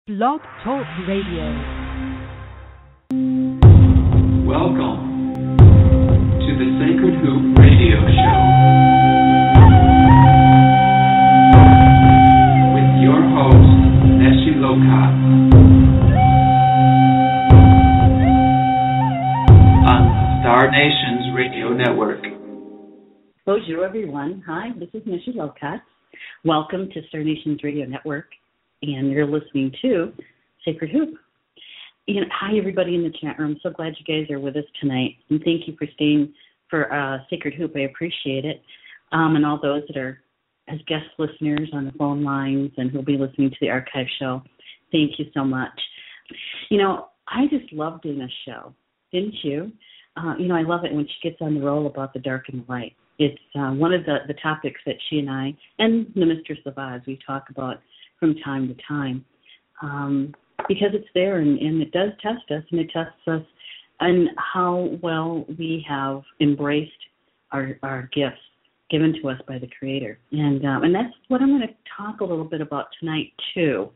Blog Talk Radio. Welcome to the Sacred Hoop Radio Show with your host, Neshi Lokotz, on Star Nations Radio Network. Bonjour, everyone. Hi, this is Neshi Lokotz. Welcome to Star Nations Radio Network, and you're listening to Sacred Hoop. Hi, everybody in the chat room. So glad you guys are with us tonight, and thank you for staying for Sacred Hoop. I appreciate it. And all those that are as guest listeners on the phone lines and who'll be listening to the archive show, thank you so much. I just love doing this show, didn't you? I love it when she gets on the roll about the dark and the light. It's one of the topics that she and I and the Mistress of Oz, we talk about from time to time, because it's there and it does test us, and it tests us on how well we have embraced our gifts given to us by the Creator. And that's what I'm going to talk a little bit about tonight, too.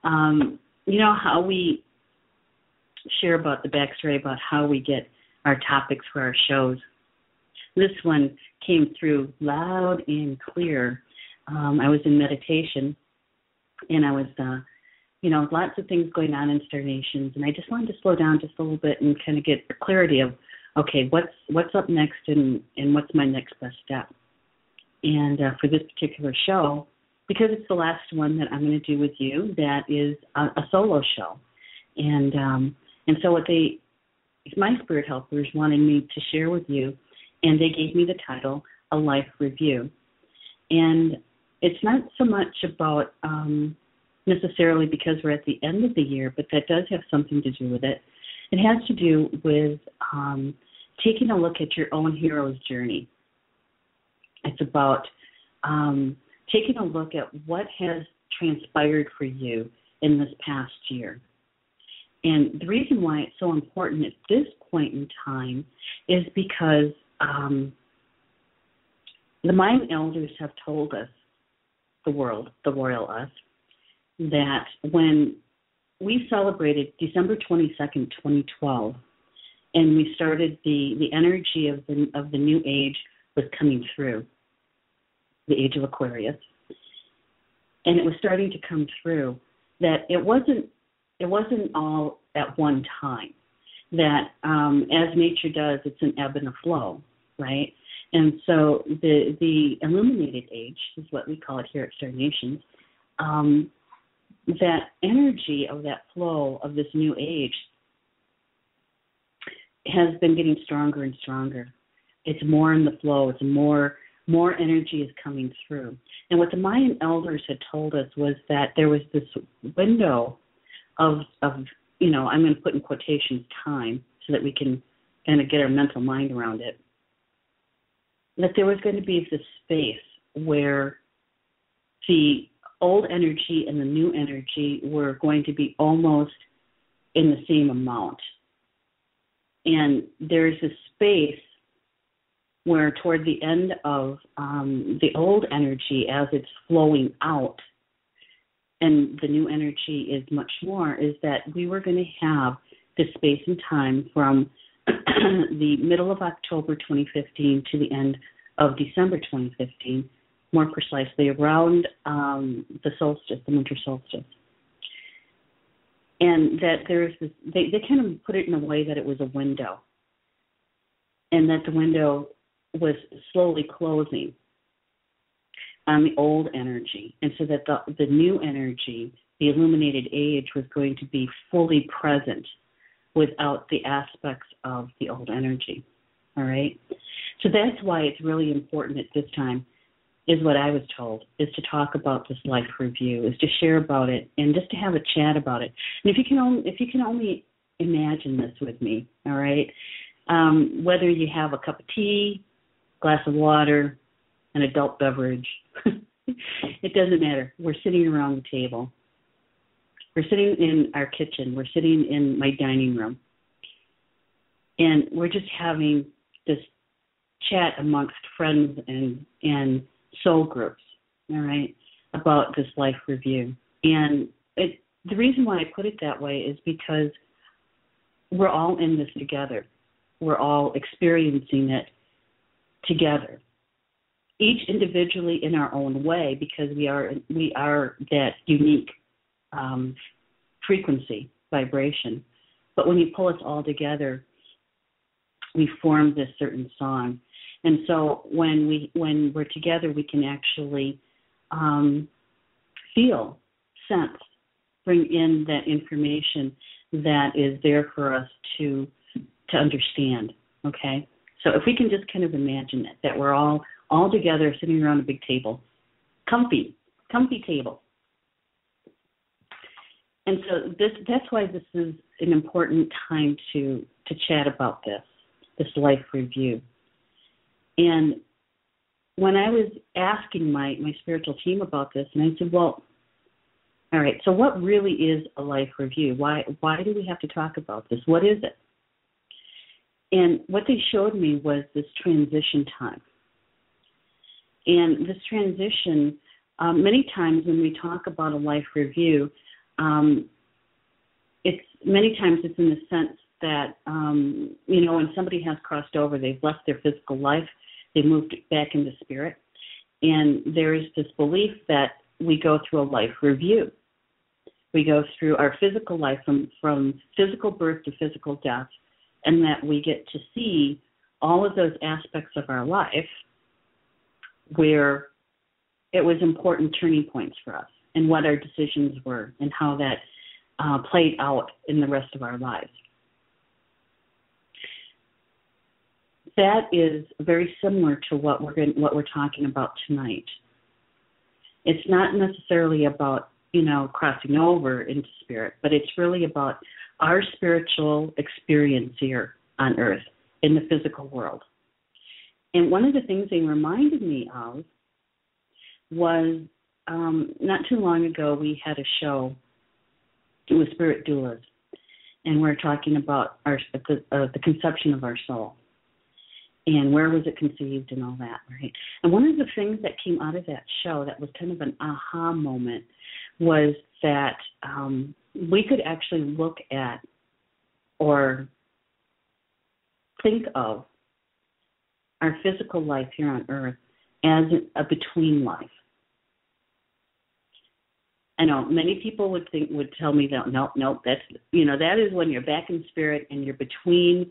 How we share about the backstory, about how we get our topics for our shows. This one came through loud and clear. I was in meditation, and I was, lots of things going on in Star Nations, and I just wanted to slow down just a little bit and kind of get clarity of, okay, what's up next and what's my next best step. And for this particular show, because it's the last one that I'm going to do with you, that is a solo show. And so my spirit helpers wanted me to share with you, and they gave me the title, A Life Review. And it's not so much about necessarily because we're at the end of the year, but that does have something to do with it. It has to do with taking a look at your own hero's journey. It's about taking a look at what has transpired for you in this past year. And the reason why it's so important at this point in time is because the Mayan elders have told us, the world, the royal us, that when we celebrated December 22nd, 2012, and we started the energy of the new age was coming through, the age of Aquarius, and it was starting to come through, that it wasn't all at one time, that as nature does, it's an ebb and a flow, right? And so the illuminated age is what we call it here at Star Nations. That energy of that flow of this new age has been getting stronger and stronger. It's more in the flow. It's more energy is coming through. And what the Mayan elders had told us was that there was this window of I'm going to put in quotations, time, so that we can kind of get our mental mind around it, that there was going to be this space where the old energy and the new energy were going to be almost in the same amount. And there's a space where toward the end of the old energy, as it's flowing out, and the new energy is much more, is that we were going to have this space and time from the middle of October 2015 to the end of December 2015, more precisely around the solstice, the winter solstice. And that there's this, they kind of put it in a way that it was a window, and that the window was slowly closing on the old energy, and so that the new energy, the illuminated age, was going to be fully present without the aspects of the old energy. All right? So that's why it's really important at this time, is what I was told, is to talk about this life review, is to share about it, and just to have a chat about it. And if you can only imagine this with me, all right, whether you have a cup of tea, glass of water, an adult beverage, it doesn't matter. We're sitting around the table. We're sitting in our kitchen. We're sitting in my dining room. And we're just having this chat amongst friends and soul groups, all right, about this life review. And the reason why I put it that way is because we're all in this together. We're all experiencing it together, each individually in our own way, because we are that unique frequency, vibration. But when you pull us all together, we form this certain song. And so when we're together, we can actually feel, sense, bring in that information that is there for us to understand, okay? So if we can just kind of imagine it, that we're all together sitting around a big table, comfy table. And so that's why this is an important time to chat about this life review. And when I was asking my spiritual team about this, and I said, well, all right, so what really is a life review? Why do we have to talk about this? What is it? And what they showed me was this transition time. And this transition, many times when we talk about a life review, it's in the sense that, when somebody has crossed over, they've left their physical life, they moved back into spirit, and there is this belief that we go through a life review. We go through our physical life from physical birth to physical death, and that we get to see all of those aspects of our life where it was important turning points for us and what our decisions were and how that played out in the rest of our lives. That is very similar to what we're talking about tonight. It's not necessarily about, crossing over into spirit, but it's really about our spiritual experience here on Earth in the physical world. And one of the things they reminded me of was not too long ago we had a show with spirit doulas, and we're talking about the conception of our soul and where was it conceived and all that, right? And one of the things that came out of that show that was kind of an aha moment was that we could actually look at or think of our physical life here on Earth as a between life. I know many people would tell me that no, that's that is when you're back in spirit and you're between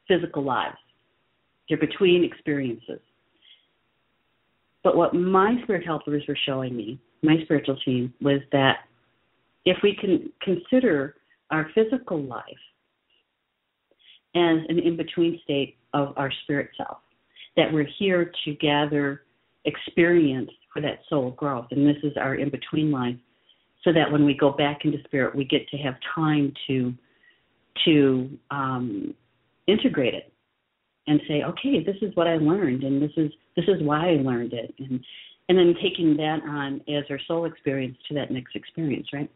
physical lives. You're between experiences. But what my spirit helpers were showing me, my spiritual team, was that if we can consider our physical life as an in-between state of our spirit self, that we're here to gather experience for that soul growth, and this is our in-between life, so that when we go back into spirit, we get to have time to integrate it and say, okay, this is what I learned, and this is why I learned it, and then taking that on as our soul experience to that next experience, right?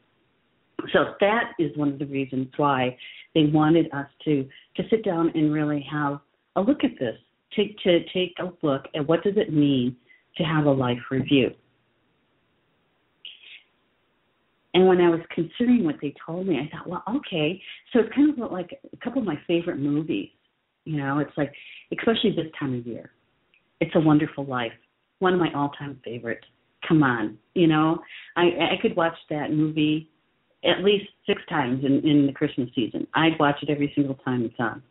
So that is one of the reasons why they wanted us to sit down and really have a look at this, to take a look at what does it mean to have a life review. And when I was considering what they told me, I thought, well, okay, so it's kind of like a couple of my favorite movies. It's like, especially this time of year. It's a Wonderful Life, one of my all-time favorites. Come on, I could watch that movie at least 6 times in the Christmas season. I'd watch it every single time it's on.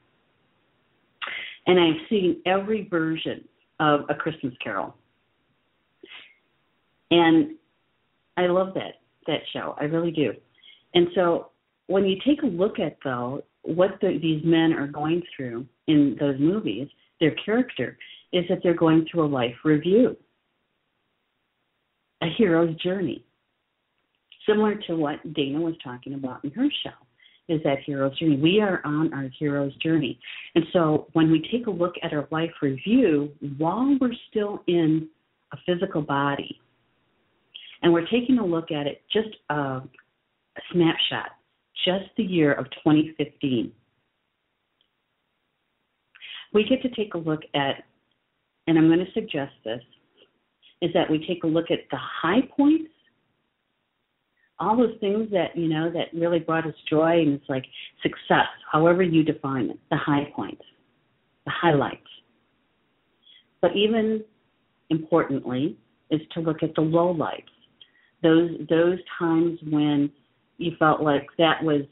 And I've seen every version of A Christmas Carol. And I love that show. I really do. And so when you take a look at, though, what these men are going through in those movies, their character, is that they're going through a life review, a hero's journey, similar to what Dana was talking about in her show, is that hero's journey. We are on our hero's journey. And so when we take a look at our life review, while we're still in a physical body, and we're taking a look at it, just a snapshot, just the year of 2015, we get to take a look at, and I'm going to suggest this, is that we take a look at the high points all those things that, that really brought us joy, and it's like success, however you define it, the high points, the highlights. But even importantly is to look at the low lights, those times when you felt like that was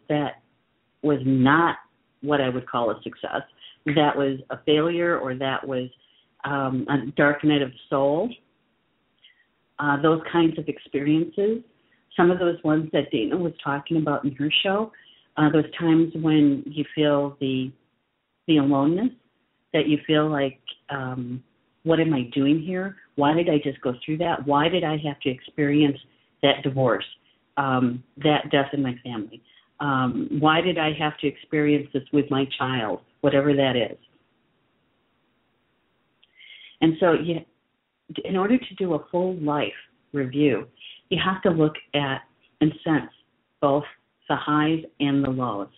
not what I would call a success, that was a failure, or that was a dark night of the soul. Those kinds of experiences, some of those ones that Dana was talking about in her show, those times when you feel the aloneness, that you feel like, what am I doing here? Why did I just go through that? Why did I have to experience that divorce, that death in my family? Why did I have to experience this with my child, whatever that is? And so in order to do a full life review, you have to look at and sense both the highs and the lows.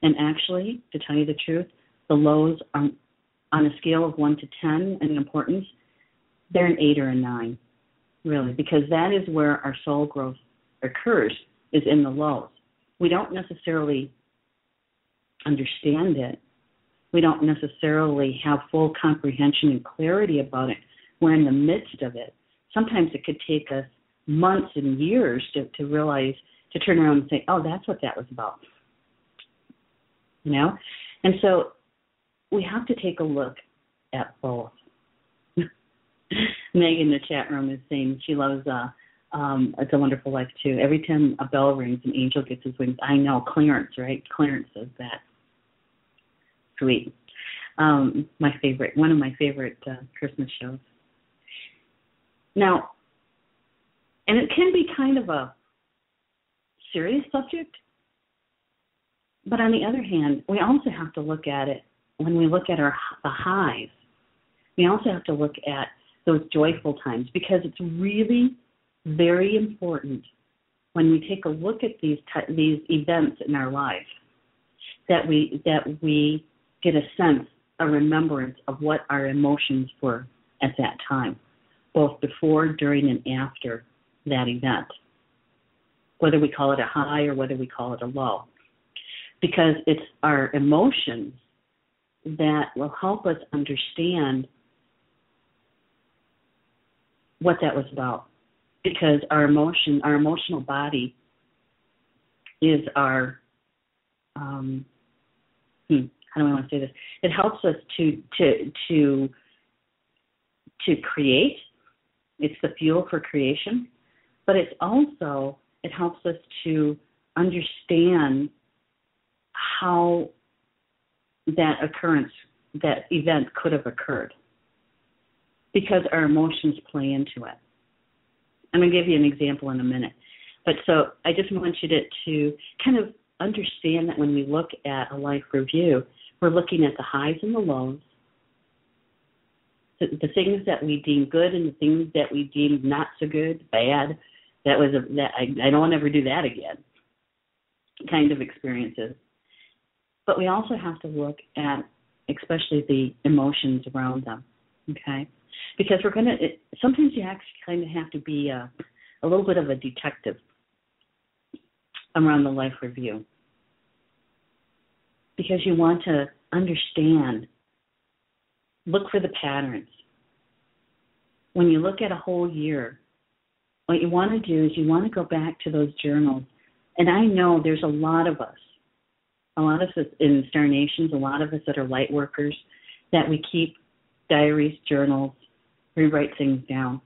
And actually, to tell you the truth, the lows are on a scale of 1 to 10 in importance, they're an 8 or a 9, really, because that is where our soul growth occurs, is in the lows. We don't necessarily understand it. We don't necessarily have full comprehension and clarity about it. We're in the midst of it. Sometimes it could take us months and years to realize, to turn around and say, oh, that's what that was about. And so we have to take a look at both. Meg in the chat room is saying she loves It's a Wonderful Life too. Every time a bell rings, an angel gets his wings. I know, Clarence, right? Clarence says that. Sweet. My favorite, one of my favorite Christmas shows. Now, and it can be kind of a serious subject, but on the other hand, we also have to look at it when we look at the highs. We also have to look at those joyful times, because it's really very important when we take a look at these events in our life that we get a sense, a remembrance of what our emotions were at that time, both before, during, and after that event, whether we call it a high or whether we call it a low, because it's our emotions that will help us understand what that was about, because our emotional body is our, how do I want to say this? It helps us to create. It's the fuel for creation, but it helps us to understand how that event could have occurred, because our emotions play into it. I'm going to give you an example in a minute. But so I just want you to kind of understand that when we look at a life review, we're looking at the highs and the lows, the things that we deem good and the things that we deem not so good, bad. I don't want to ever do that again, kind of experiences. But we also have to look at especially the emotions around them, okay? Because sometimes you actually kind of have to be a little bit of a detective around the life review, because you want to understand, look for the patterns. When you look at a whole year, what you want to do is you want to go back to those journals. And I know there's a lot of us in Star Nations, a lot of us that are light workers, that we keep diaries, journals, we write things down.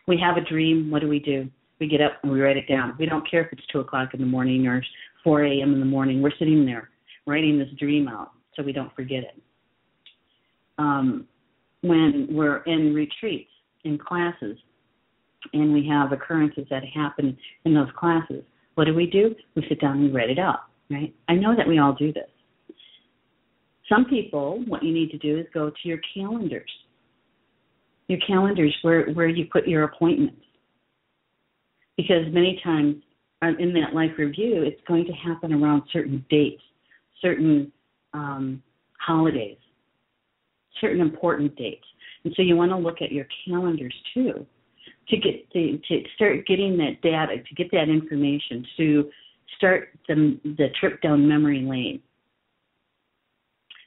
We have a dream. What do? We get up and we write it down. We don't care if it's 2 o'clock in the morning or 4 a.m. in the morning. We're sitting there writing this dream out so we don't forget it. When we're in retreats, in classes, and we have occurrences that happen in those classes, what do? We sit down and we write it out, right? I know that we all do this. Some people, what you need to do is go to your calendars. Your calendars where you put your appointments. Because many times in that life review, it's going to happen around certain dates, certain holidays, certain important dates. And so you want to look at your calendars too to start getting that data, to get that information, to start the trip down memory lane.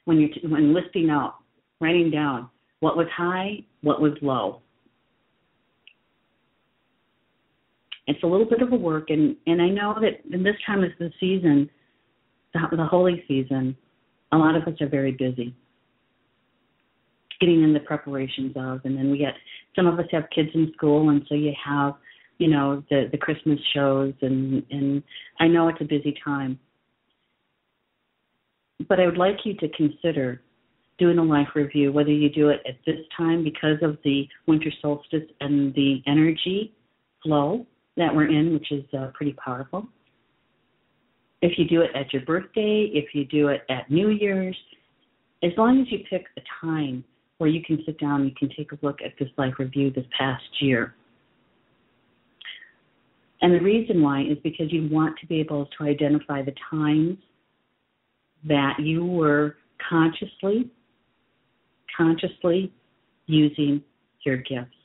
When listing out, writing down what was high, what was low. It's a little bit of a work, and I know that in this time of the season, the holy season, a lot of us are very busy getting in the preparations of, and then some of us have kids in school, and so you have, the Christmas shows, and I know it's a busy time. But I would like you to consider doing a life review, whether you do it at this time because of the winter solstice and the energy flow that we're in, which is pretty powerful. If you do it at your birthday, if you do it at New Year's, as long as you pick a time where you can sit down and you can take a look at this life review this past year. And the reason why is because you want to be able to identify the times that you were consciously using your gifts.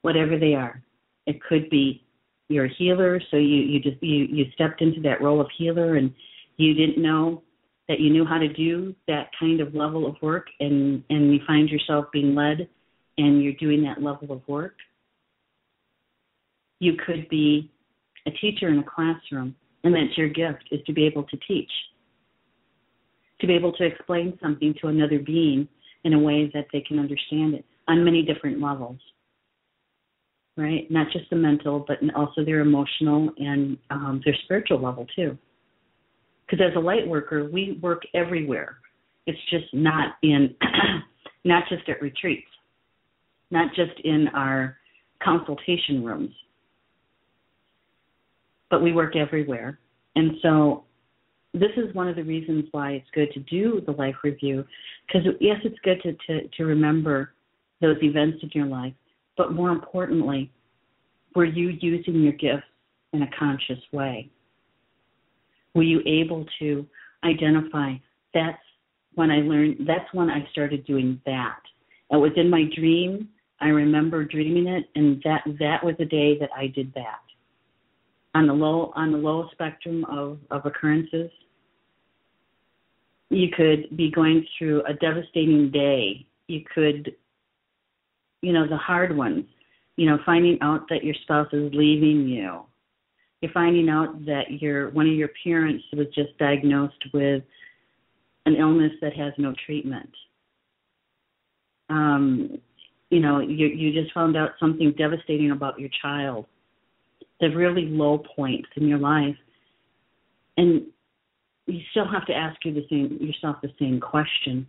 Whatever they are. It could be you're a healer, so you stepped into that role of healer and you didn't know that you knew how to do that kind of level of work, and you find yourself being led and you're doing that level of work. You could be a teacher in a classroom, and that's your gift, is to be able to teach, to be able to explain something to another being in a way that they can understand it on many different levels, right? Not just the mental, but also their emotional and their spiritual level too. Because as a light worker, we work everywhere. It's just not just at retreats, not just in our consultation rooms, but we work everywhere. And so this is one of the reasons why it's good to do the life review, because yes, it's good to remember those events in your life, but more importantly, were you using your gifts in a conscious way? Were you able to identify, that's when I started doing that. It was in my dream. I remember dreaming it, and that was the day that I did that. On the low spectrum of occurrences, you could be going through a devastating day. You could, the hard ones, finding out that your spouse is leaving you. You're finding out that one of your parents was just diagnosed with an illness that has no treatment. You just found out something devastating about your child. The really low points in your life, and you still have to ask yourself the same question.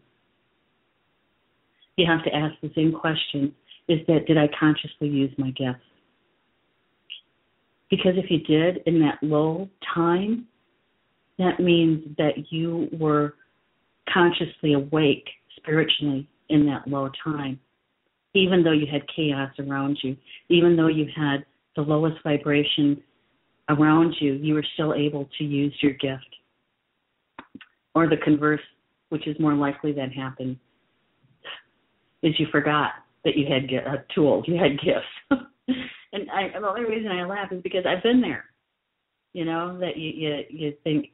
You have to ask the same question: did I consciously use my gifts? Because if you did in that low time, that means that you were consciously awake spiritually in that low time. Even though you had chaos around you, even though you had the lowest vibration around you, you were still able to use your gift. Or the converse, which is more likely that happened, is you forgot that you had tools, you had gifts. And the only reason I laugh is because I've been there. That you think,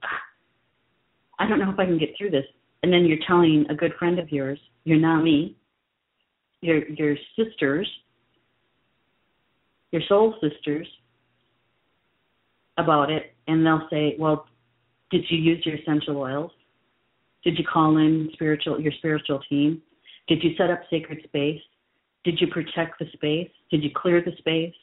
I don't know if I can get through this. And then you're telling a good friend of yours, your NAMI, your sisters, your soul sisters, about it, and they'll say, well, did you use your essential oils? Did you call in your spiritual team? Did you set up sacred space? Did you protect the space? Did you clear the space?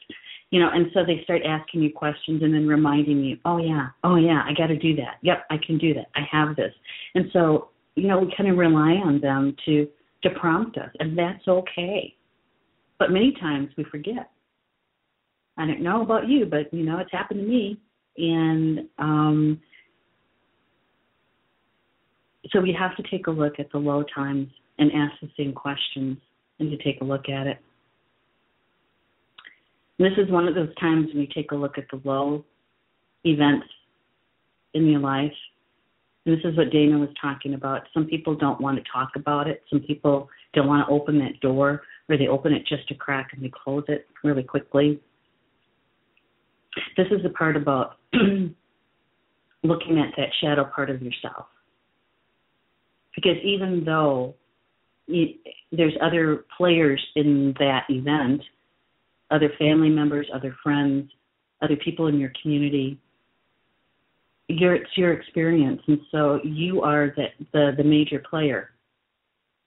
And so they start asking you questions and then reminding you, oh yeah, I got to do that. Yep, I can do that. I have this. And so, we kind of rely on them to prompt us, and that's okay. But many times we forget. I don't know about you, but, it's happened to me. And so we have to take a look at the low times and ask the same questions and to take a look at it. This is one of those times when you take a look at the low events in your life. And this is what Dana was talking about. Some people don't want to talk about it. Some people don't want to open that door or they open it just a crack and they close it really quickly. This is the part about looking at that shadow part of yourself. Because even though there's other players in that event, other family members, other friends, other people in your community, it's your experience. And so you are the major player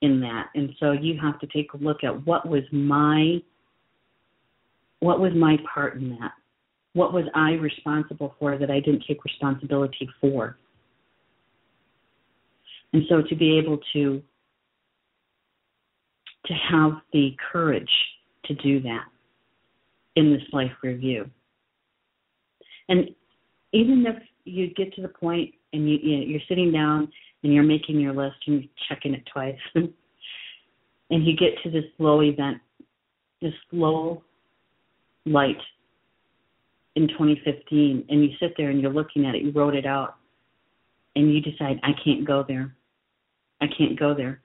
in that. And so you have to take a look at what was my part in that? What was I responsible for that I didn't take responsibility for? And so to be able to have the courage to do that in this life review. And even if you get to the point and you're sitting down and you're making your list and you're checking it twice, and you get to this low event, this low light in 2015, and you sit there and you're looking at it, you wrote it out, and you decide, I can't go there. I can't go there.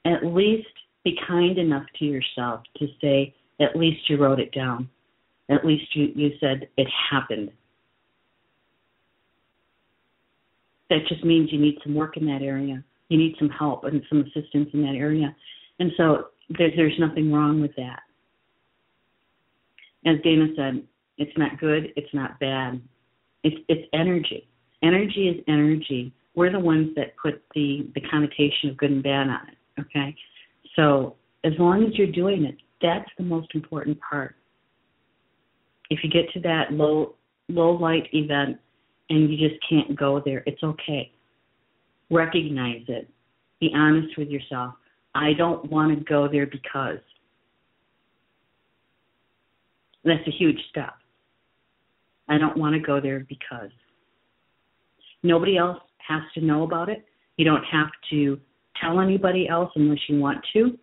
At least be kind enough to yourself to say, at least you wrote it down. At least you said it happened. That just means you need some work in that area. You need some help and some assistance in that area. And so there's nothing wrong with that. As Dana said, it's not good, it's not bad. It's energy. Energy is energy. We're the ones that put the connotation of good and bad on it, okay? So as long as you're doing it, that's the most important part. If you get to that low light event and you just can't go there, it's okay. Recognize it. Be honest with yourself. I don't want to go there because. That's a huge step. I don't want to go there because. Nobody else has to know about it. You don't have to tell anybody else unless you want to.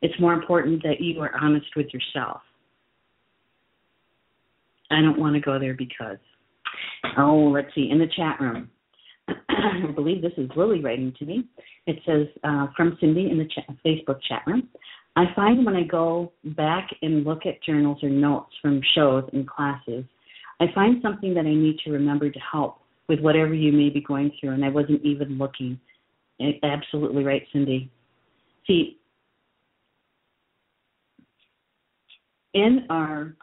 It's more important that you are honest with yourself. I don't want to go there because. Oh, let's see. In the chat room, I believe this is Lily writing to me. It says, from Cindy in the Facebook chat room, I find when I go back and look at journals or notes from shows and classes, I find something that I need to remember to help with whatever you may be going through, and I wasn't even looking. Absolutely right, Cindy. See, in our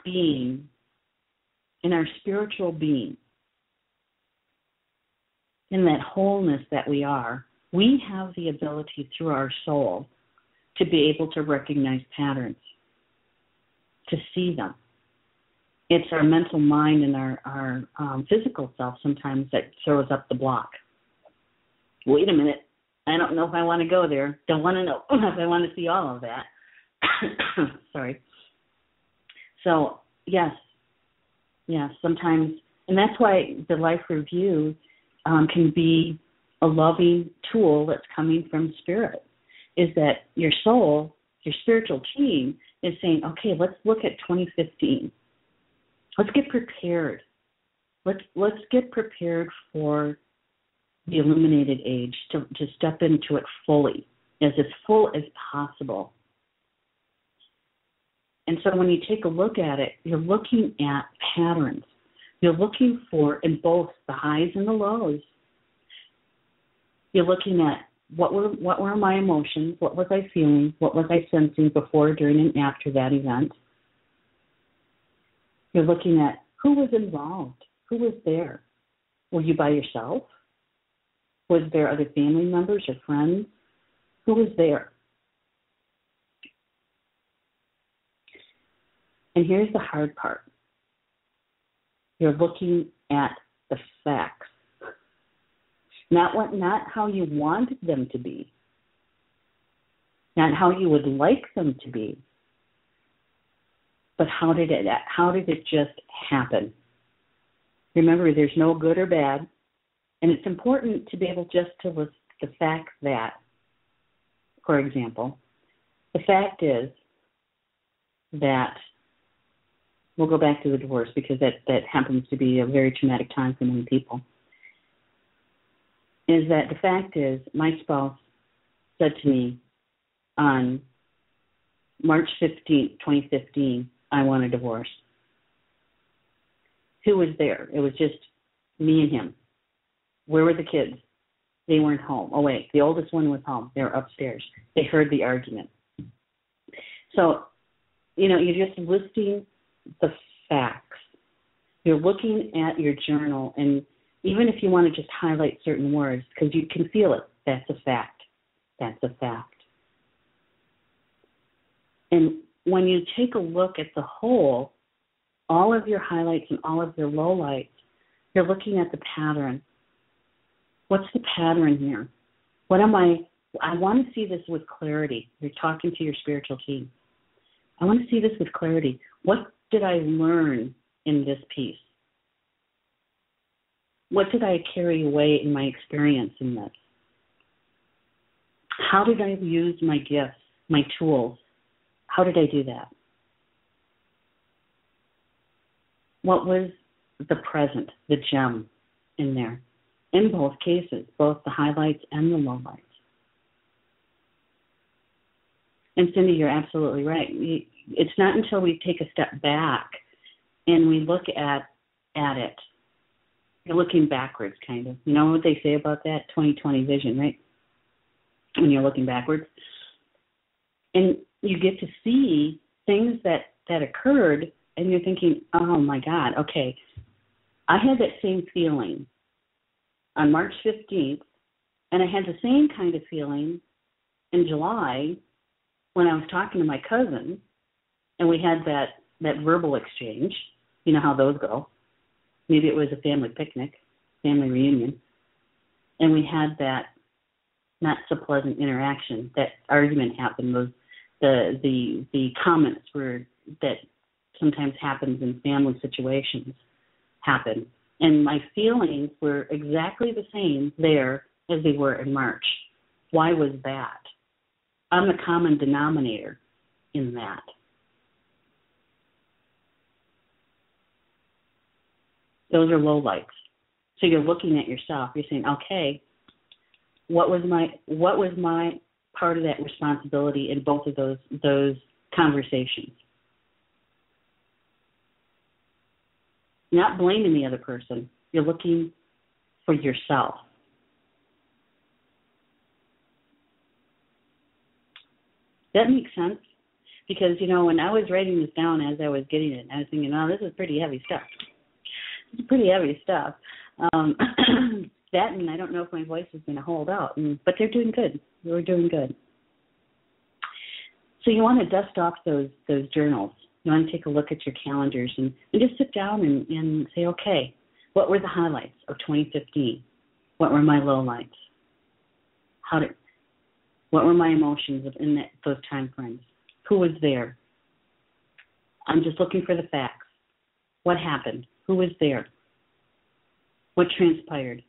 being, in our spiritual being, in that wholeness that we are, we have the ability through our soul to be able to recognize patterns, to see them. It's our mental mind and our physical self sometimes that throws up the block. Wait a minute, I don't know if I want to go there. Don't want to know if I want to see all of that. Sorry. So, yes, sometimes, and that's why the life review can be a loving tool that's coming from spirit, is that your soul, your spiritual team is saying, okay, let's look at 2015. Let's get prepared. Let's get prepared for the illuminated age, to step into it fully, as full as possible. And so when you take a look at it, you're looking at patterns. You're looking for, in both the highs and the lows, you're looking at what were my emotions, what was I feeling, what was I sensing before, during, and after that event. You're looking at who was involved, who was there. Were you by yourself? Was there other family members or friends? Who was there? And here's the hard part. You're looking at the facts. Not how you wanted them to be. Not how you would like them to be. But how did it just happen? Remember, there's no good or bad. And it's important to be able just to list the fact that, for example, the fact is that, we'll go back to the divorce because that happens to be a very traumatic time for many people, is that the fact is my spouse said to me on March 15th, 2015, I want a divorce. Who was there? It was just me and him. Where were the kids? They weren't home. Oh, wait, the oldest one was home. They were upstairs. They heard the argument. So, you're just listing the facts. You're looking at your journal, and even if you want to just highlight certain words, because you can feel it, that's a fact. That's a fact. And when you take a look at the whole, all of your highlights and all of your lowlights, you're looking at the pattern. What's the pattern here? I want to see this with clarity. You're talking to your spiritual team. I want to see this with clarity. What did I learn in this piece? What did I carry away in my experience in this? How did I use my gifts, my tools? How did I do that? What was the present, the gem in there? In both cases, both the highlights and the lowlights. And Cindy, you're absolutely right. It's not until we take a step back and we look at it. You're looking backwards, kind of. You know what they say about that? 20/20 vision, right? When you're looking backwards. And you get to see things that occurred, and you're thinking, oh, my God, okay. I had that same feeling on March 15th, and I had the same kind of feeling in July when I was talking to my cousin, and we had that verbal exchange. You know how those go. Maybe it was a family picnic, family reunion, and we had that not so pleasant interaction. That argument happened. Was the comments were that sometimes happens in family situations happen, and my feelings were exactly the same there as they were in March. Why was that? I'm the common denominator in that. Those are lowlights. So you're looking at yourself. You're saying, okay, what was my part of that responsibility in both of those conversations? Not blaming the other person. You're looking for yourself. That makes sense? Because, when I was writing this down as I was getting it, I was thinking, oh, this is pretty heavy stuff. It's pretty heavy stuff. That, and I don't know if my voice is going to hold out, but they're doing good. We're doing good. So you want to dust off those journals. You want to take a look at your calendars and just sit down and say, okay, what were the highlights of 2015? What were my lowlights? What were my emotions in those time frames? Who was there? I'm just looking for the facts. What happened? Who was there? What transpired?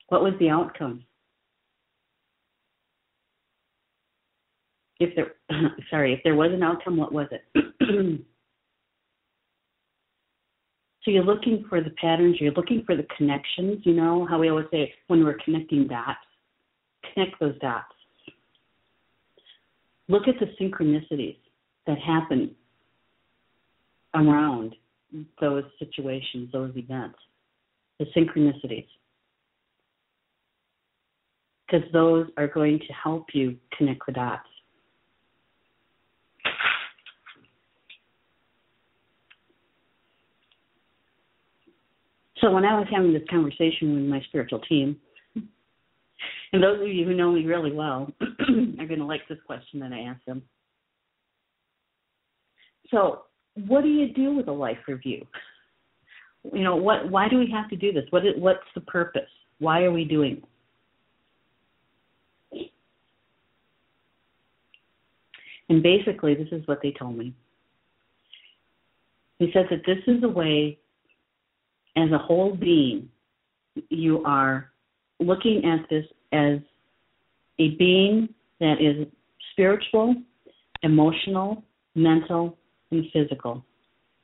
What was the outcome? If there was an outcome, what was it? So you're looking for the patterns, you're looking for the connections, how we always say when we're connecting dots, connect those dots. Look at the synchronicities that happen around those situations, those events, the synchronicities. Because those are going to help you connect the dots. So when I was having this conversation with my spiritual team, and those of you who know me really well are going to like this question that I asked them. So what do you do with a life review? Why do we have to do this? What's the purpose? Why are we doing it? And basically, this is what they told me. He said that this is a way, as a whole being, you are looking at this as a being that is spiritual, emotional, mental, and physical.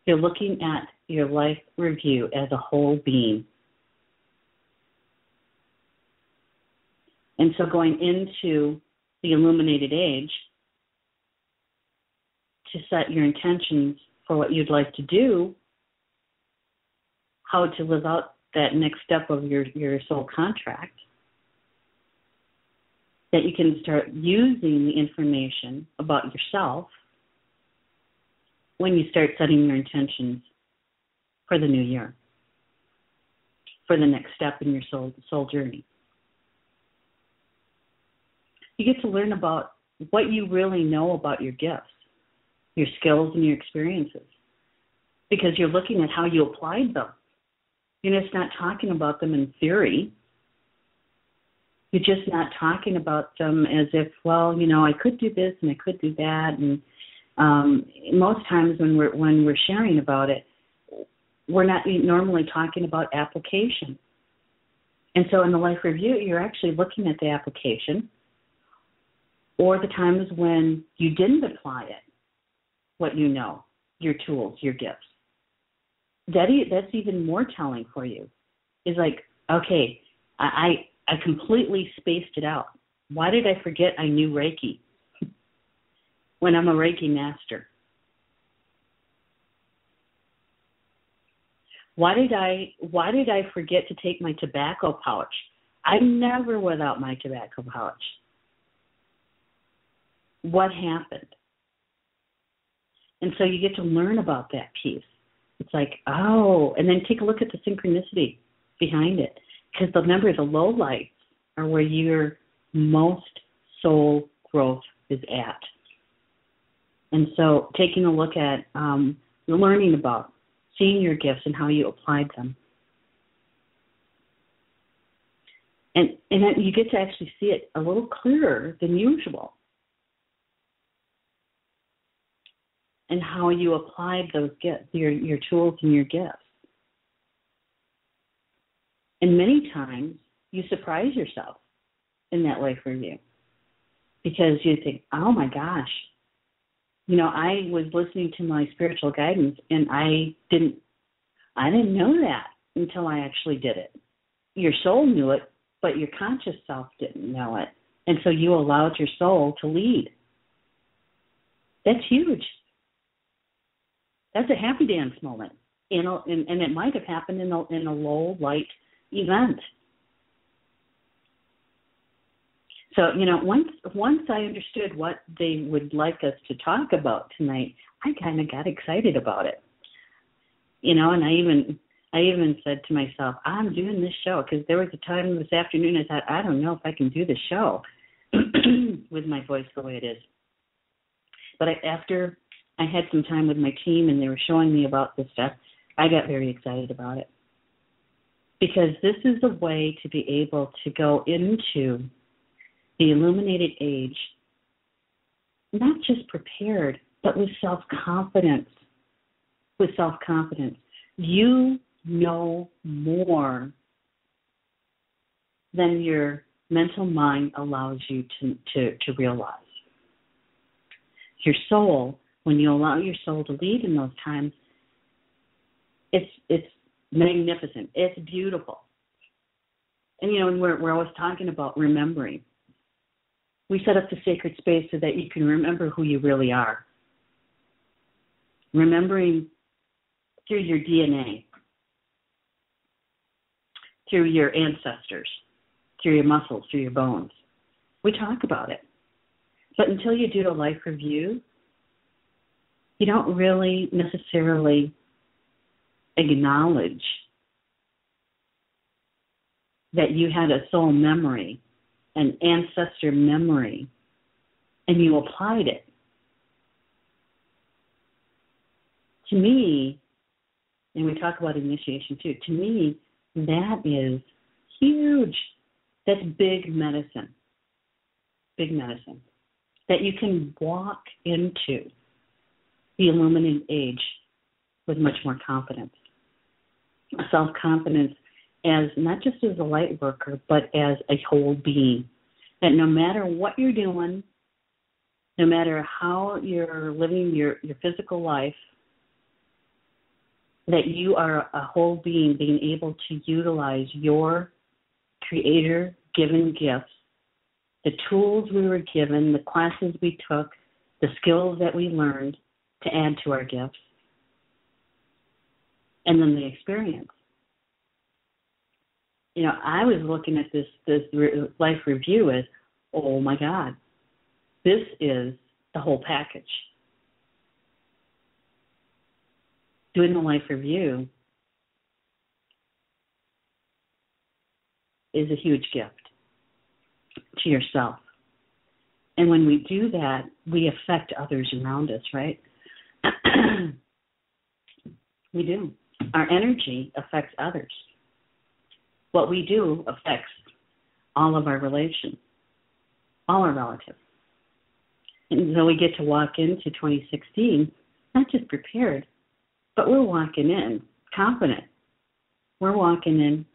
You're looking at your life review as a whole being. And so going into the illuminated age, to set your intentions for what you'd like to do, how to live out that next step of your soul contract, that you can start using the information about yourself when you start setting your intentions for the new year, for the next step in your soul journey. You get to learn about what you really know about your gifts, your skills, and your experiences, because you're looking at how you applied them. You're just not talking about them in theory. You're just not talking about them as if, well, I could do this and I could do that. And most times when we're sharing about it, we're not normally talking about application. And so in the life review, you're actually looking at the application or the times when you didn't apply it, what you know, your tools, your gifts. That's even more telling for you. Is like, okay, I completely spaced it out. Why did I forget I knew Reiki when I'm a Reiki master? Why did I forget to take my tobacco pouch? I'm never without my tobacco pouch. What happened? And so you get to learn about that piece. It's like, oh, and then take a look at the synchronicity behind it. Because remember, the low lights are where your most soul growth is at. And so taking a look at learning about, seeing your gifts and how you applied them. And then you get to actually see it a little clearer than usual. And how you applied those gifts, your tools and your gifts. And many times you surprise yourself in that life review because you think, oh my gosh, I was listening to my spiritual guidance and I didn't know that until I actually did it. Your soul knew it, but your conscious self didn't know it. And so you allowed your soul to lead. That's huge. That's a happy dance moment, and it might have happened in a low light event. So once I understood what they would like us to talk about tonight, I kind of got excited about it. And I even said to myself, I'm doing this show because there was a time this afternoon I thought, I don't know if I can do the show with my voice the way it is. But after I had some time with my team and they were showing me about this stuff, I got very excited about it. Because this is a way to be able to go into the illuminated age, not just prepared, but with self-confidence. With self-confidence. You know more than your mental mind allows you to realize. Your soul, when you allow your soul to lead in those times, it's magnificent. It's beautiful. And we're always talking about remembering. We set up the sacred space so that you can remember who you really are. Remembering through your DNA, through your ancestors, through your muscles, through your bones. We talk about it. But until you do a life review, you don't really necessarily acknowledge that you had a soul memory, an ancestor memory, and you applied it. To me, and we talk about initiation too, to me, that is huge. That's big medicine. Big medicine. That you can walk into the illuminated age with much more confidence. Self-confidence as not just as a light worker, but as a whole being. That no matter what you're doing, no matter how you're living your physical life, that you are a whole being being able to utilize your creator-given gifts the tools we were given, the classes we took, the skills that we learned to add to our gifts, and then the experience. You know, I was looking at this life review as, oh my God, this is the whole package. Doing the life review is a huge gift to yourself. And when we do that, we affect others around us, right? We do. Our energy affects others. What we do affects all of our relations, all our relatives. And so we get to walk into 2016, not just prepared, but we're walking in confident. We're walking in,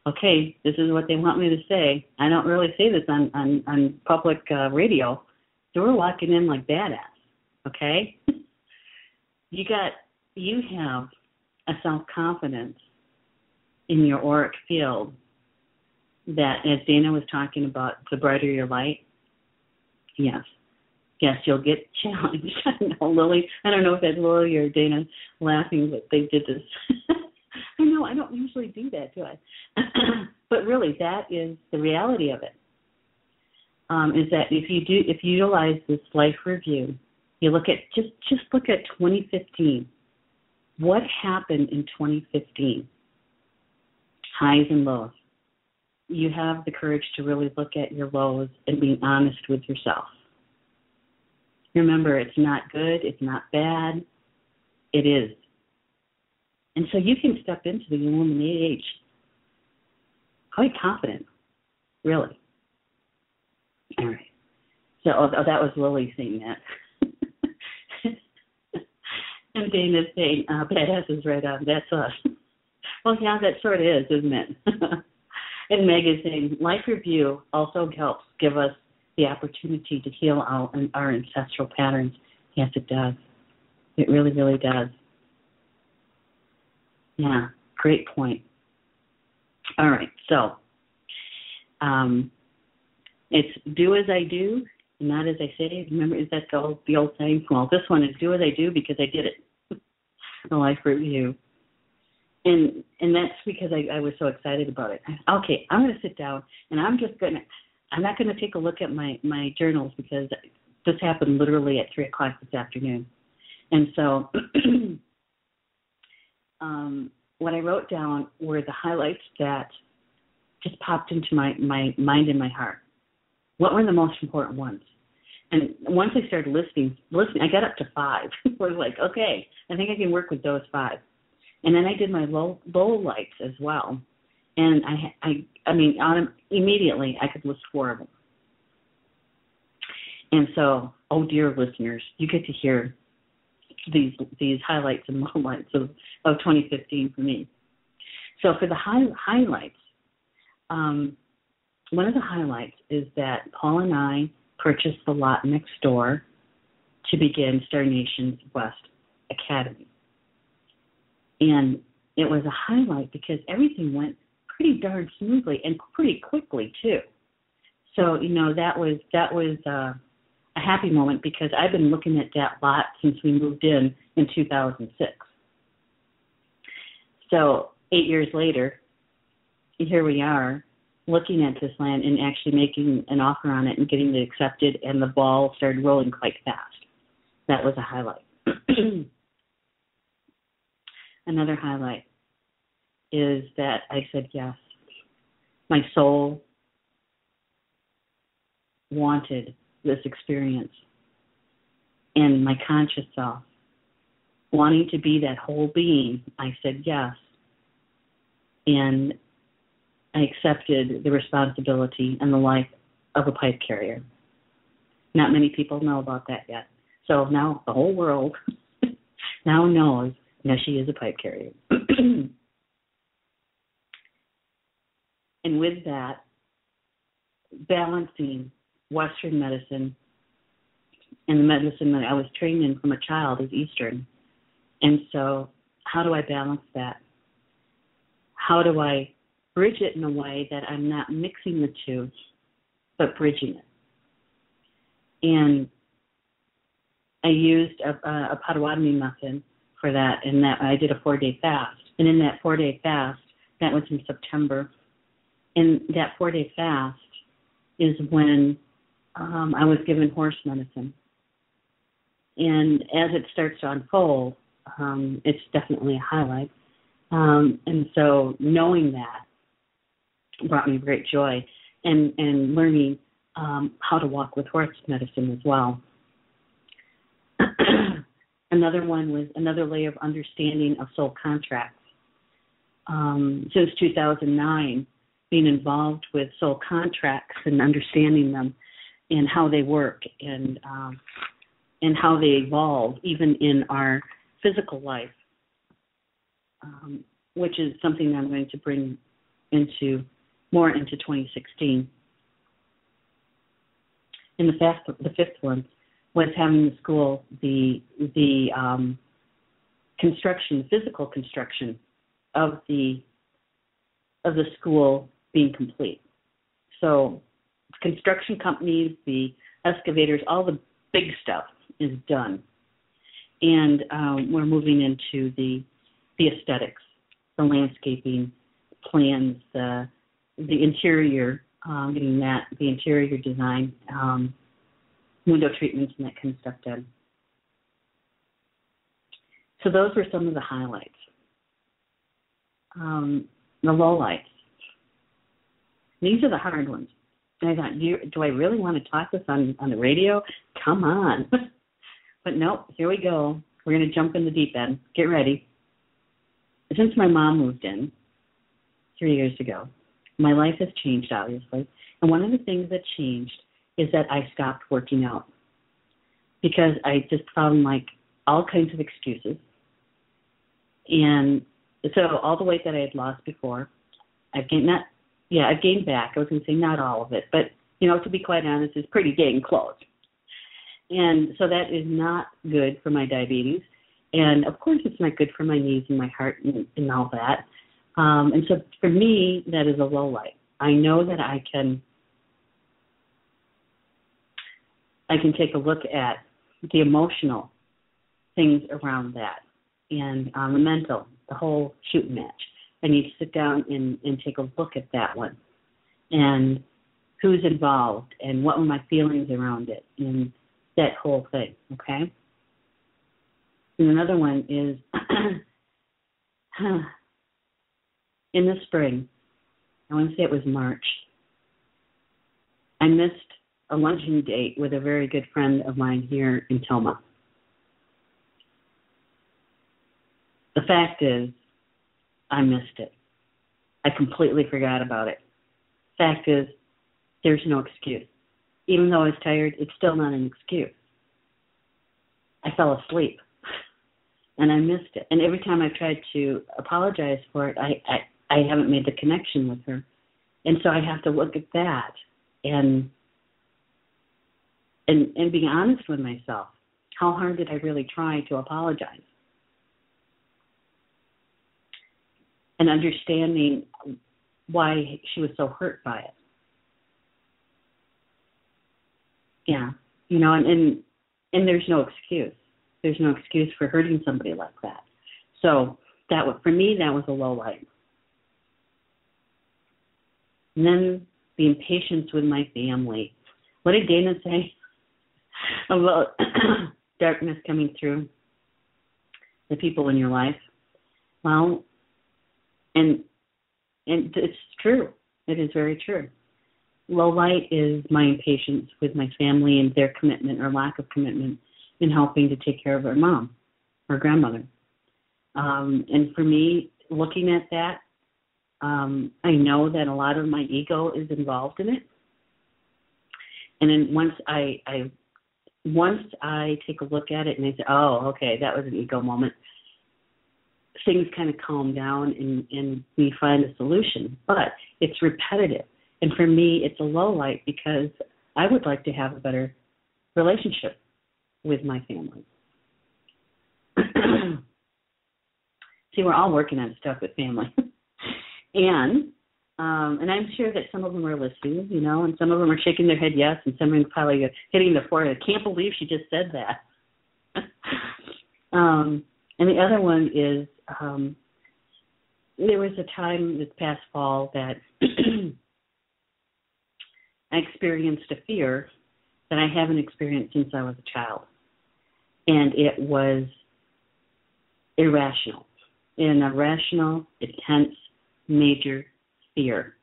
okay, this is what they want me to say. I don't really say this on public radio, so we're walking in like badass, okay? You have a self-confidence in your auric field that, as Dana was talking about, the brighter your light, yes, you'll get challenged. I don't know if that's Lily or Dana laughing, but they did this. I know, I don't usually do that, do I? But really, that is the reality of it, is that if you utilize this life review, you look at, just look at 2015. What happened in 2015? Highs and lows. You have the courage to really look at your lows and be honest with yourself. Remember, it's not good, it's not bad, it is. And so you can step into the illuminated age quite confident, really. All right. So that was Lily saying that. And Dana's saying, badass is right on, that's us. Well, yeah, that sort of is, isn't it? And Meg is saying, life review also helps give us the opportunity to heal our ancestral patterns. Yes, it does. It really, really does. Yeah, great point. All right, so it's do as I do, not as I say. Remember, is that the old saying? Well, this one is do as I do because I did it. The life review. And that's because I was so excited about it. Okay, I'm going to sit down, and I'm not going to take a look at my journals because this happened literally at 3 o'clock this afternoon. And so what I wrote down were the highlights that just popped into my mind and my heart. What were the most important ones? And once I started listening, I got up to 5. I was like, okay, I think I can work with those 5. And then I did my low lights as well. And I mean, immediately I could list 4 of them. And so, oh dear listeners, you get to hear these highlights and lowlights of 2015 for me. So for the highlights, one of the highlights is that Paul and I purchased the lot next door to begin Star Nation's West Academy. And it was a highlight because everything went pretty darn smoothly and pretty quickly too. So, you know, that was a happy moment because I've been looking at that lot since we moved in 2006. So 8 years later, here we are looking at this land and actually making an offer on it and getting it accepted, and the ball started rolling quite fast. That was a highlight. Another highlight is that I said yes. My soul wanted this experience, and my conscious self, wanting to be that whole being, I said yes. And I accepted the responsibility and the life of a pipe carrier. Not many people know about that yet. So now the whole world now knows Neshi is a pipe carrier. And with that, balancing Western medicine and the medicine that I was trained in from a child is Eastern. And so how do I balance that? How do I bridge it in a way that I'm not mixing the two, but bridging it. And I used a Potawatomi method for that, and that I did a 4-day fast. And in that 4-day fast, that was in September, and that 4-day fast is when I was given horse medicine. And as it starts to unfold, it's definitely a highlight. And so knowing that brought me great joy, and learning how to walk with horse medicine as well. Another one was another layer of understanding of soul contracts. Since 2009, being involved with soul contracts and understanding them and how they work and how they evolve even in our physical life, which is something that I'm going to bring more into 2016. And the fifth one was having the school, the construction, physical construction of the school being complete. So construction companies, the excavators, all the big stuff is done. And we're moving into the aesthetics, the landscaping plans, the interior, getting the interior design, window treatments and that kind of stuff done. So those were some of the highlights. The lowlights. These are the hard ones. And I thought, do I really want to talk this on the radio? Come on. But nope, here we go. We're going to jump in the deep end. Get ready. Since my mom moved in 3 years ago, my life has changed, obviously. And one of the things that changed is that I stopped working out because I just found like all kinds of excuses. And so all the weight that I had lost before, I've gained back. I was going to say not all of it, but, to be quite honest, it's pretty dang close. And so that is not good for my diabetes. And, of course, it's not good for my knees and my heart and all that. And so for me, that is a low light. I know that I can take a look at the emotional things around that and the mental, the whole shooting match. I need to sit down and take a look at that one and who's involved and what were my feelings around it and that whole thing, okay? And another one is in the spring, I want to say it was March, I missed a luncheon date with a very good friend of mine here in Toma. The fact is, I missed it. I completely forgot about it. Fact is, there's no excuse. Even though I was tired, it's still not an excuse. I fell asleep, and I missed it. And every time I've tried to apologize for it, I haven't made the connection with her. And so I have to look at that and be honest with myself. How hard did I really try to apologize? And understanding why she was so hurt by it. Yeah, and there's no excuse. There's no excuse for hurting somebody like that. So for me, that was a low light. And then the impatience with my family. What did Dana say about darkness coming through the people in your life? Well, and it's true. It is very true. Low light is my impatience with my family and their commitment or lack of commitment in helping to take care of our mom, our grandmother. And for me, looking at that, I know that a lot of my ego is involved in it. And then once I take a look at it and I say, oh, okay, that was an ego moment, things kind of calm down and we find a solution. But it's repetitive. And for me, it's a low light because I would like to have a better relationship with my family. See, we're all working on stuff with family. And And I'm sure that some of them are listening, and some of them are shaking their head yes, and some of them probably hitting the forehead. I can't believe she just said that. And the other one is there was a time this past fall that I experienced a fear that I haven't experienced since I was a child. And it was irrational, an irrational, intense, major fear.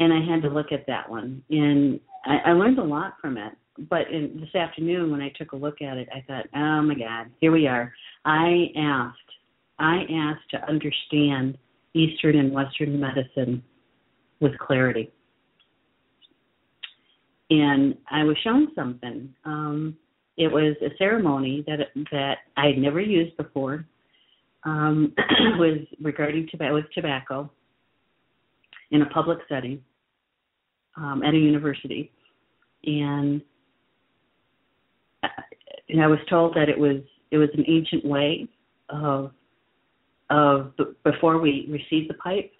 And I had to look at that one. And I learned a lot from it. But this afternoon when I took a look at it, I thought, oh, my God, here we are. I asked to understand Eastern and Western medicine with clarity. And I was shown something. It was a ceremony that I had never used before. Was regarding tobacco in a public setting at a university. And I was told that it was an ancient way of before we received the pipe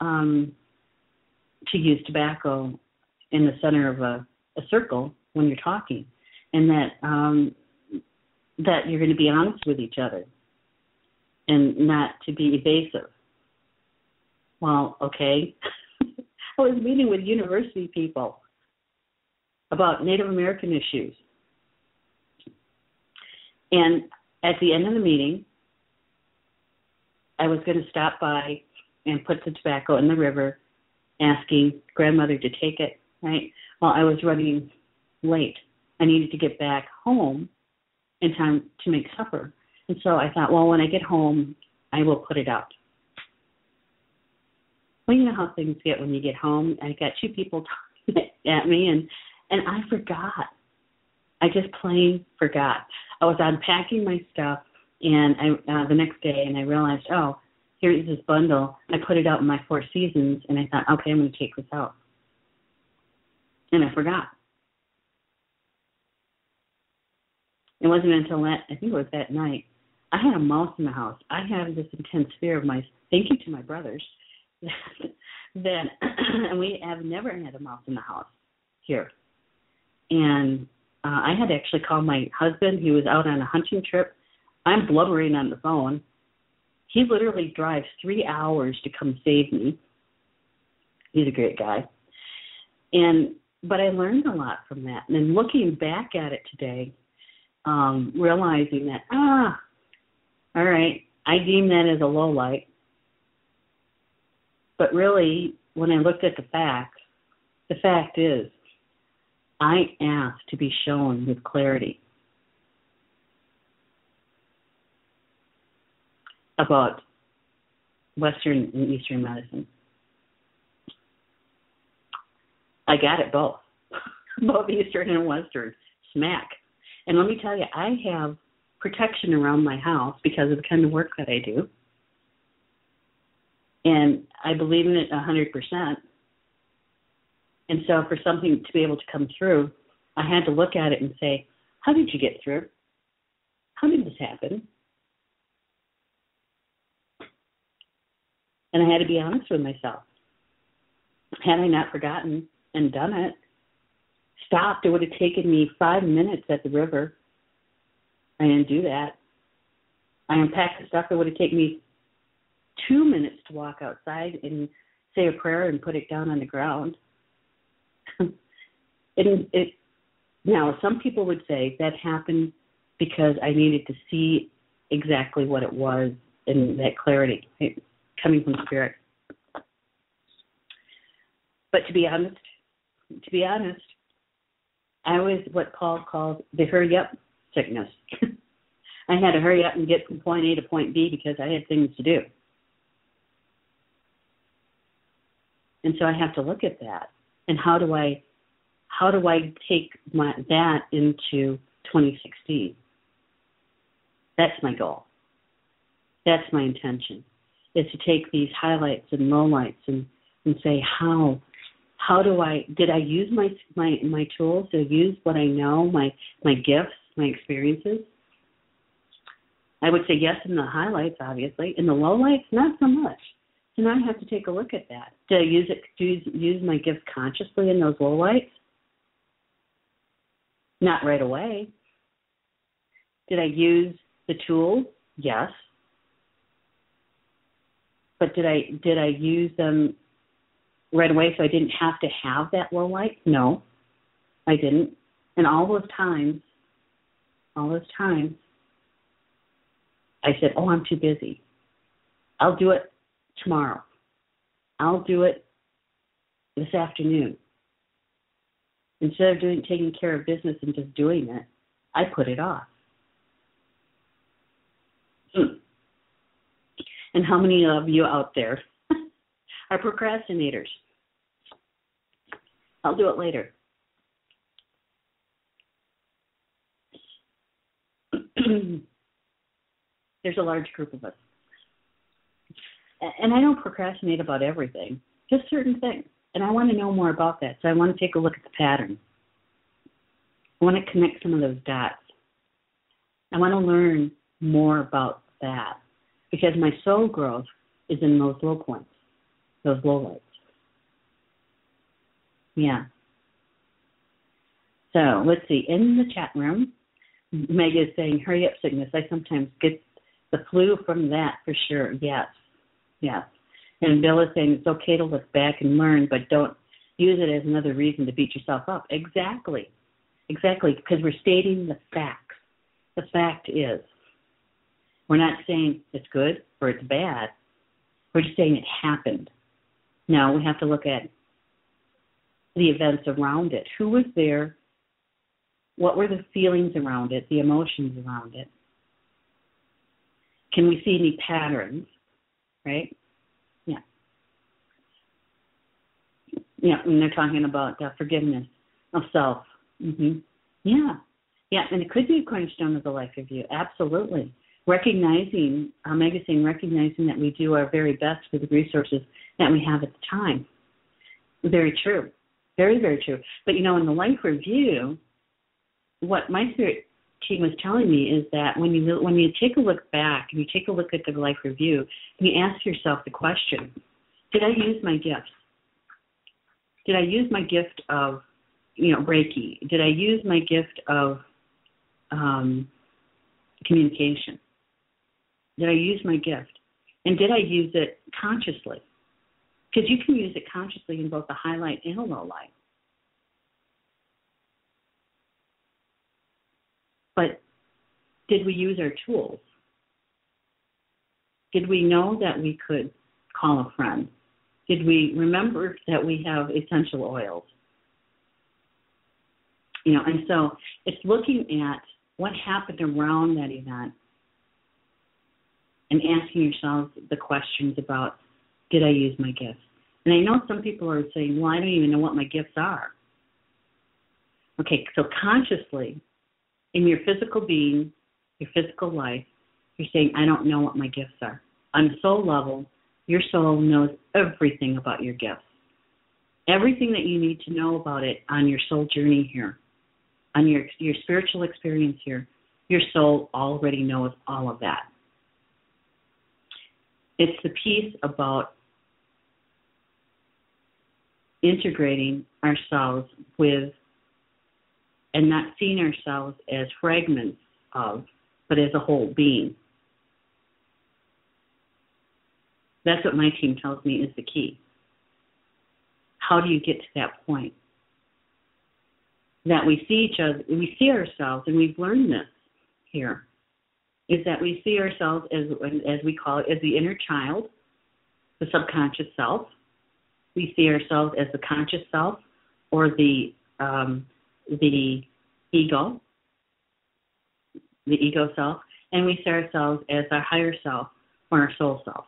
to use tobacco in the center of a circle when you're talking, and that you're going to be honest with each other and not to be evasive. Well, okay. I was meeting with university people about Native American issues. And at the end of the meeting, I was going to stop by and put the tobacco in the river, asking grandmother to take it, right? Well, I was running late. I needed to get back home in time to make supper. And so I thought, well, when I get home, I will put it out. Well, you know how things get when you get home. I got two people talking at me, and I forgot. I just plain forgot. I was unpacking my stuff, and the next day, and I realized, oh, here's this bundle. I put it out in my Four Seasons, and I thought, okay, I'm going to take this out. And I forgot. It wasn't until I think it was that night, I had a mouse in the house. I have this intense fear of mice. Thank you to my brothers. And we have never had a mouse in the house here. And I had to actually call my husband. He was out on a hunting trip. I'm blubbering on the phone. He literally drives 3 hours to come save me. He's a great guy. But I learned a lot from that. And then looking back at it today, realizing that, all right, I deem that as a low light. But really, when I looked at the fact is, I asked to be shown with clarity about Western and Eastern medicine. I got it both, both Eastern and Western, smack. And let me tell you, I have protection around my house because of the kind of work that I do. And I believe in it 100%. And so for something to be able to come through, I had to look at it and say, how did you get through? How did this happen? And I had to be honest with myself. Had I not forgotten and done it, stopped, it would have taken me 5 minutes at the river. I didn't do that. I unpacked the stuff. It would have taken me 2 minutes to walk outside and say a prayer and put it down on the ground. Now, some people would say that happened because I needed to see exactly what it was and that clarity coming from Spirit. But to be honest, I was what Paul calls the hurry up sickness. I had to hurry up and get from point A to point B because I had things to do. And so I have to look at that. And how do I take that into 2016? That's my goal. That's my intention, is to take these highlights and lowlights and say, did I use my tools? Did I use what I know, my gifts, my experiences? I would say yes in the highlights, obviously. In the lowlights, not so much. So now I have to take a look at that. Did I use my gift consciously in those lowlights? Not right away. Did I use the tools? Yes. But did I use them right away so I didn't have to have that low light? No, I didn't. And all those times, I said, oh, I'm too busy. I'll do it tomorrow. I'll do it this afternoon. Instead of taking care of business and just doing it, I put it off. And how many of you out there are procrastinators? I'll do it later. There's a large group of us. And I don't procrastinate about everything, just certain things. And I want to know more about that. So I want to take a look at the pattern. I want to connect some of those dots. I want to learn more about that because my soul growth is in those low points, those low lights. Yeah. So let's see. In the chat room, Meg is saying, hurry up, sickness. I sometimes get the flu from that for sure. Yes. Yes. And Bill is saying it's okay to look back and learn, but don't use it as another reason to beat yourself up. Exactly. Exactly, because we're stating the facts. The fact is, we're not saying it's good or it's bad. We're just saying it happened. Now we have to look at the events around it. Who was there? What were the feelings around it, the emotions around it? Can we see any patterns, right? Yeah. Yeah, and they're talking about forgiveness of self. Mm-hmm. Yeah. Yeah, and it could be a cornerstone of the life review. Absolutely. Recognizing that we do our very best with the resources that we have at the time. Very true. Very, very true. But, in the life review, what my spirit team was telling me is that when you take a look back and you take a look at the life review, and you ask yourself the question, did I use my gifts? Did I use my gift of, Reiki? Did I use my gift of communication? Did I use my gift? And did I use it consciously? Because you can use it consciously in both a highlight and a low light. But did we use our tools? Did we know that we could call a friend? Did we remember that we have essential oils? And so it's looking at what happened around that event and asking yourselves the questions about, did I use my gifts? And I know some people are saying, well, I don't even know what my gifts are. Okay, so consciously, in your physical being, your physical life, you're saying, I don't know what my gifts are. On a soul level, your soul knows everything about your gifts. Everything that you need to know about it on your soul journey here, on your spiritual experience here, your soul already knows all of that. It's the piece about integrating ourselves with and not seeing ourselves as fragments of, but as a whole being. That's what my team tells me is the key. How do you get to that point? That we see each other, we see ourselves, and we've learned this here, is that we see ourselves as we call it, as the inner child, the subconscious self. We see ourselves as the conscious self or the ego self, and we see ourselves as our higher self or our soul self.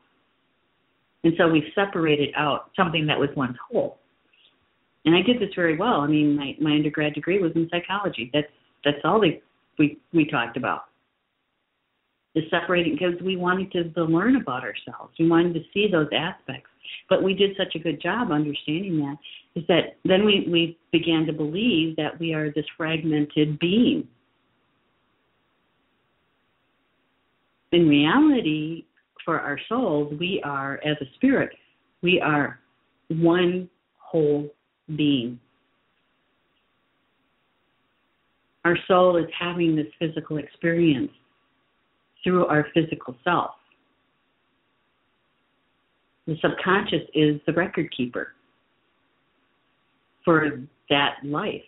And so we've separated out something that was once whole. And I did this very well. I mean, my undergrad degree was in psychology. That's all we talked about. The separating, because we wanted to learn about ourselves. We wanted to see those aspects. But we did such a good job understanding that, is that then we began to believe that we are this fragmented being. in reality, for our souls, we are, as a spirit, we are one whole being. Our soul is having this physical experience through our physical self. The subconscious is the record keeper for that life.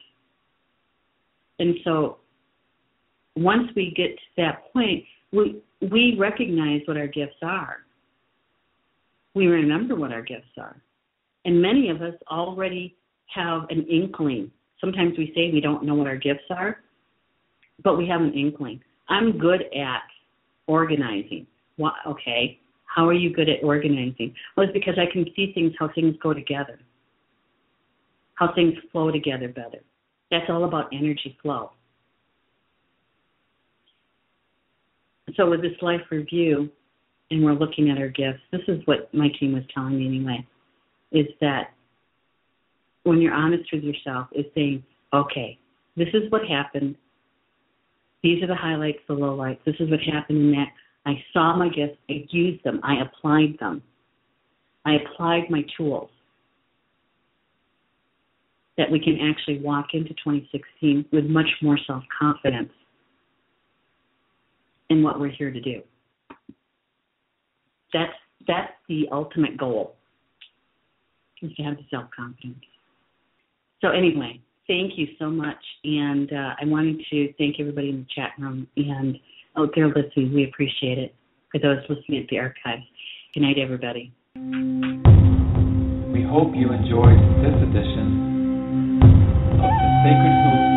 And so once we get to that point, we recognize what our gifts are. We remember what our gifts are. And many of us already have an inkling. Sometimes we say we don't know what our gifts are, but we have an inkling. I'm good at organizing. Well, okay, how are you good at organizing? Well, it's because I can see things, how things go together, how things flow together better. That's all about energy flow. So with this life review, and we're looking at our gifts, this is what my team was telling me anyway, is that when you're honest with yourself, is saying, okay, this is what happened. These are the highlights, the lowlights. This is what happened in that. I saw my gifts. I used them. I applied them. I applied my tools. That we can actually walk into 2016 with much more self-confidence in what we're here to do. That's the ultimate goal, is to have the self-confidence. So anyway, thank you so much. And I wanted to thank everybody in the chat room and out there listening. We appreciate it. For those listening at the archives, good night, everybody. We hope you enjoyed this edition of the Sacred Hoop